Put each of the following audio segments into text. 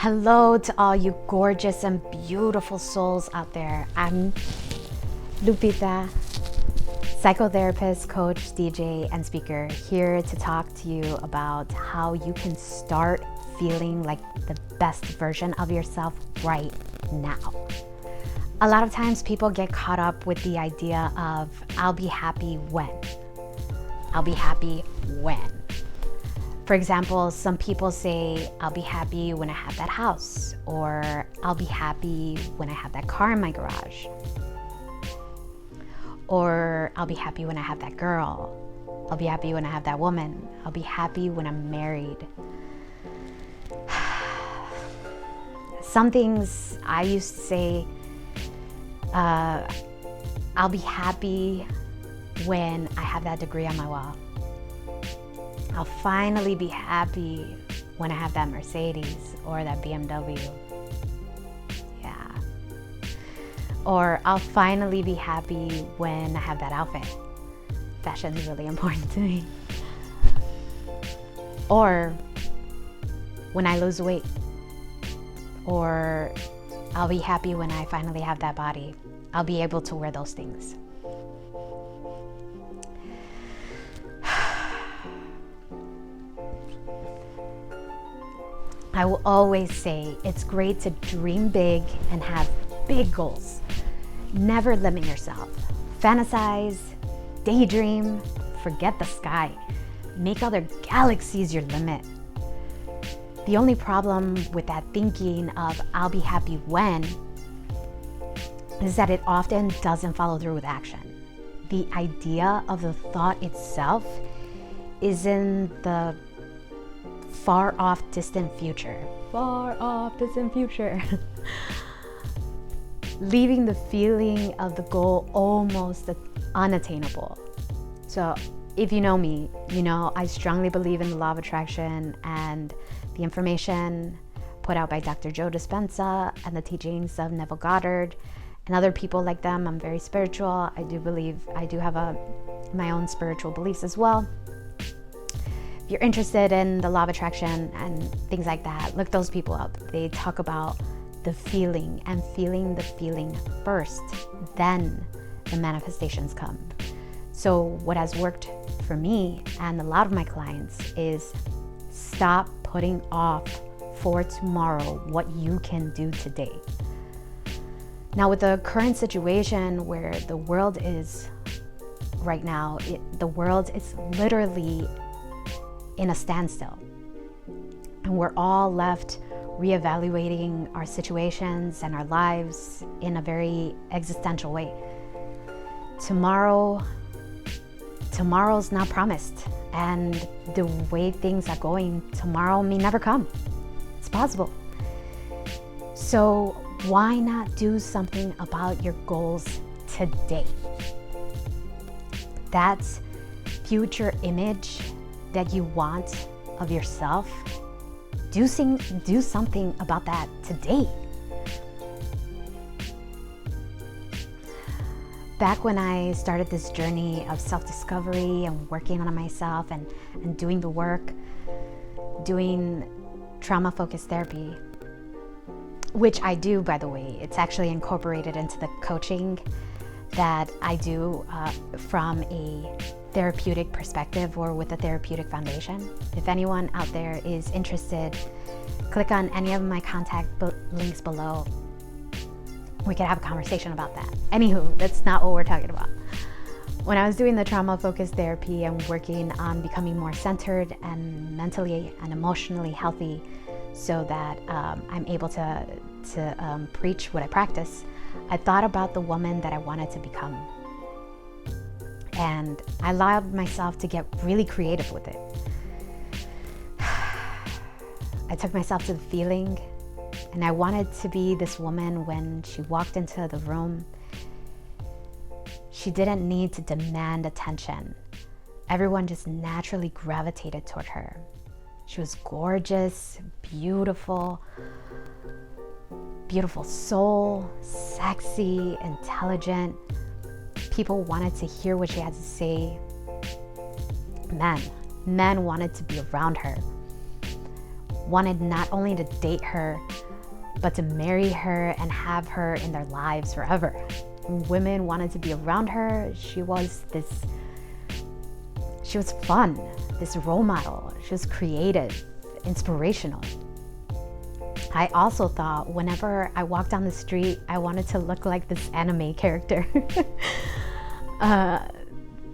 Hello to all you gorgeous and beautiful souls out there. I'm Lupita, psychotherapist, coach, DJ, and speaker, here to talk to you about how you can start feeling like the best version of yourself right now. A lot of times people get caught up with the idea of, I'll be happy when. I'll be happy when. For example, some people say, I'll be happy when I have that house, or I'll be happy when I have that car in my garage, or I'll be happy when I have that girl, I'll be happy when I have that woman, I'll be happy when I'm married. Some things I used to say, I'll be happy when I have that degree on my wall. I'll finally be happy when I have that Mercedes or that BMW. Yeah. Or I'll finally be happy when I have that outfit. Fashion is really important to me. Or when I lose weight. Or I'll be happy when I finally have that body. I'll be able to wear those things. I will always say it's great to dream big and have big goals. Never limit yourself. Fantasize, daydream, forget the sky. Make other galaxies your limit. The only problem with that thinking of I'll be happy when is that it often doesn't follow through with action. The idea of the thought itself is in the far off distant future. Leaving the feeling of the goal almost unattainable. So if you know me, you know I strongly believe in the law of attraction and the information put out by Dr. Joe Dispenza and the teachings of Neville Goddard and other people like them. I'm very spiritual. I do have my own spiritual beliefs as well. If you're interested in the law of attraction and things like that, look those people up. They talk about the feeling and feeling the feeling first, then the manifestations come. So what has worked for me and a lot of my clients is stop putting off for tomorrow what you can do today. Now with the current situation where the world is right now, the world is literally in a standstill. And we're all left reevaluating our situations and our lives in a very existential way. Tomorrow's not promised. And the way things are going, tomorrow may never come. It's possible. So why not do something about your goals today? That future image that you want of yourself, do something about that today. Back when I started this journey of self-discovery and working on myself and doing the work, doing trauma-focused therapy, which I do, by the way, it's actually incorporated into the coaching that I do from a therapeutic perspective or with a therapeutic foundation. If anyone out there is interested, click on any of my contact links below. We could have a conversation about that. Anywho, that's not what we're talking about. When I was doing the trauma-focused therapy and working on becoming more centered and mentally and emotionally healthy so that I'm able to preach what I practice, I thought about the woman that I wanted to become. And I allowed myself to get really creative with it. I took myself to the feeling, and I wanted to be this woman when she walked into the room. She didn't need to demand attention. Everyone just naturally gravitated toward her. She was gorgeous, beautiful soul, sexy, intelligent. People wanted to hear what she had to say. Men wanted to be around her. wanted not only to date her, but to marry her and have her in their lives forever. Women wanted to be around her. She was fun, this role model. She was creative, inspirational. I also thought whenever I walked down the street, I wanted to look like this anime character.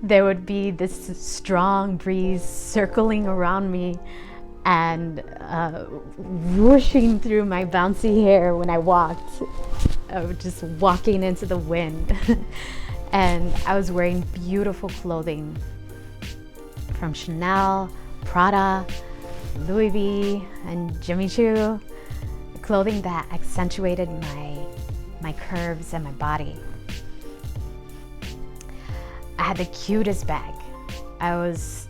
There would be this strong breeze circling around me and whooshing through my bouncy hair when I walked. I was just walking into the wind. And I was wearing beautiful clothing from Chanel, Prada, Louis V, and Jimmy Choo. Clothing that accentuated my curves and my body. I had the cutest bag. I was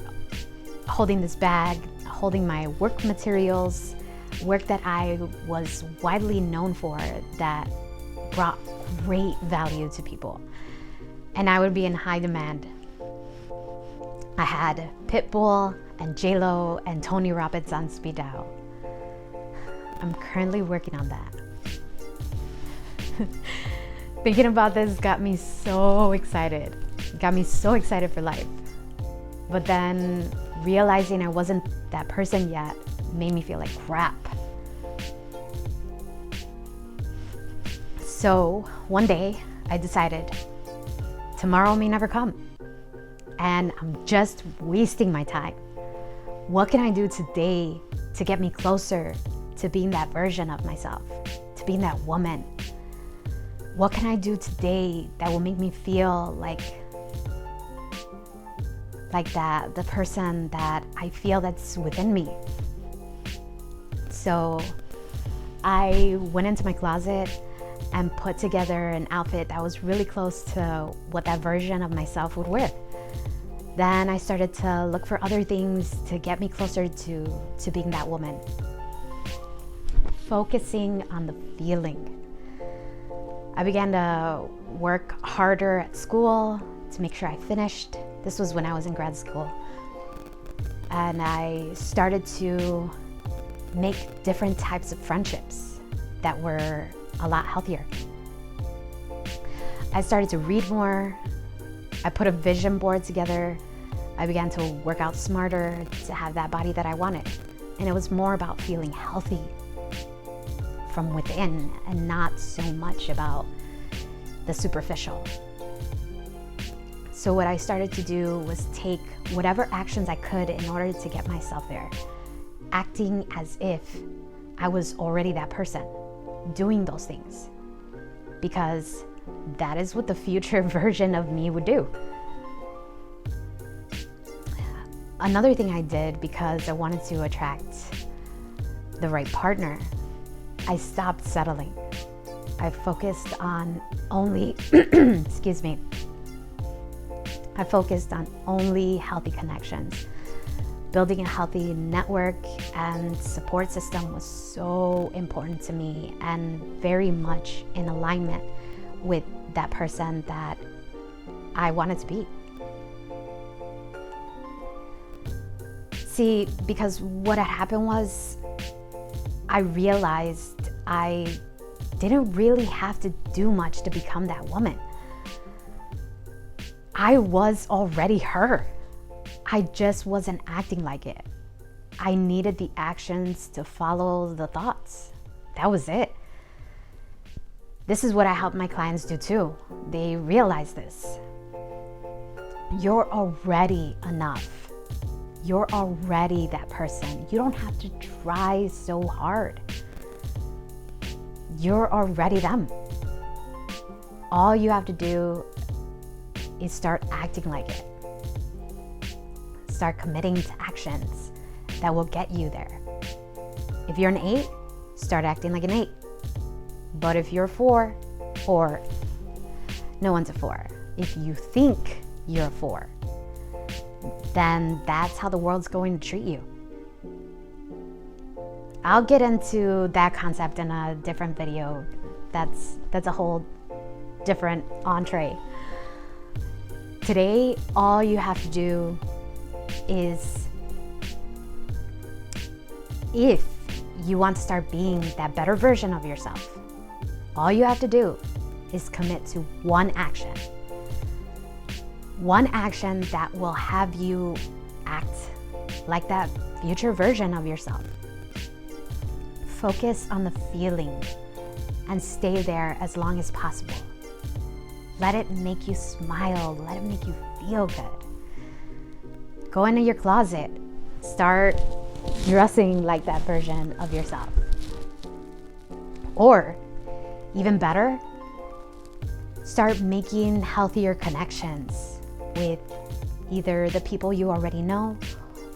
holding this bag, holding my work materials, work that I was widely known for that brought great value to people. And I would be in high demand. I had Pitbull and J-Lo and Tony Robbins on speed dial. I'm currently working on that. Thinking about this got me so excited. Got me so excited for life. But then realizing I wasn't that person yet made me feel like crap. So one day I decided tomorrow may never come and I'm just wasting my time. What can I do today to get me closer to being that version of myself, to being that woman? What can I do today that will make me feel like that, the person that I feel that's within me? So I went into my closet and put together an outfit that was really close to what that version of myself would wear. Then I started to look for other things to get me closer to being that woman. Focusing on the feeling. I began to work harder at school to make sure I finished. This was when I was in grad school. And I started to make different types of friendships that were a lot healthier. I started to read more. I put a vision board together. I began to work out smarter to have that body that I wanted. And it was more about feeling healthy from within and not so much about the superficial. So what I started to do was take whatever actions I could in order to get myself there, acting as if I was already that person, doing those things, because that is what the future version of me would do. Another thing I did, because I wanted to attract the right partner, I stopped settling. I focused on only, excuse me, I focused on only healthy connections. Building a healthy network and support system was so important to me and very much in alignment with that person that I wanted to be. See, because what had happened was I realized I didn't really have to do much to become that woman. I was already her. I just wasn't acting like it. I needed the actions to follow the thoughts. That was it. This is what I help my clients do too. They realize this. You're already enough. You're already that person. You don't have to try so hard. You're already them. All you have to do is start acting like it. Start committing to actions that will get you there. If you're an 8, start acting like an 8. But if you're a 4, or no one's a 4. If you think you're a 4, then that's how the world's going to treat you. I'll get into that concept in a different video. That's a whole different entree. Today, all you have to do is, if you want to start being that better version of yourself, all you have to do is commit to one action. One action that will have you act like that future version of yourself. Focus on the feeling and stay there as long as possible. Let it make you smile. Let it make you feel good. Go into your closet. Start dressing like that version of yourself. Or, even better, start making healthier connections with either the people you already know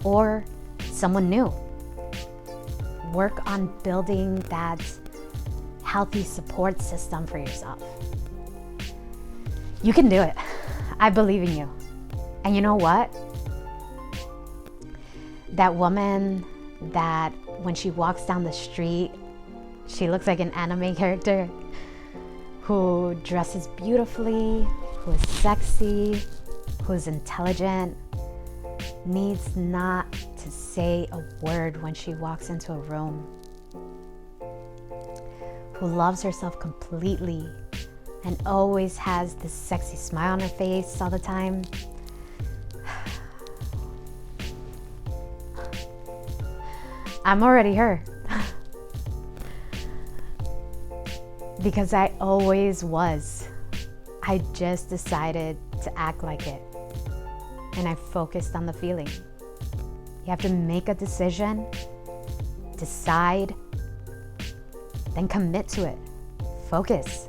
or someone new. Work on building that healthy support system for yourself. You can do it. I believe in you. And you know what? That woman that when she walks down the street, she looks like an anime character, who dresses beautifully, who is sexy, who's intelligent, needs not to say a word when she walks into a room, who loves herself completely and always has this sexy smile on her face all the time. I'm already her. Because I always was. I just decided to act like it. And I focused on the feeling. You have to make a decision, decide, then commit to it. Focus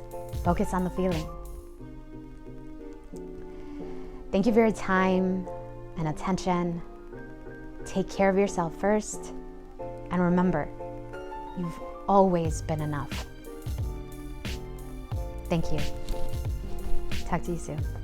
on the feeling. Thank you for your time and attention. Take care of yourself first. And remember, you've always been enough. Thank you. Talk to you soon.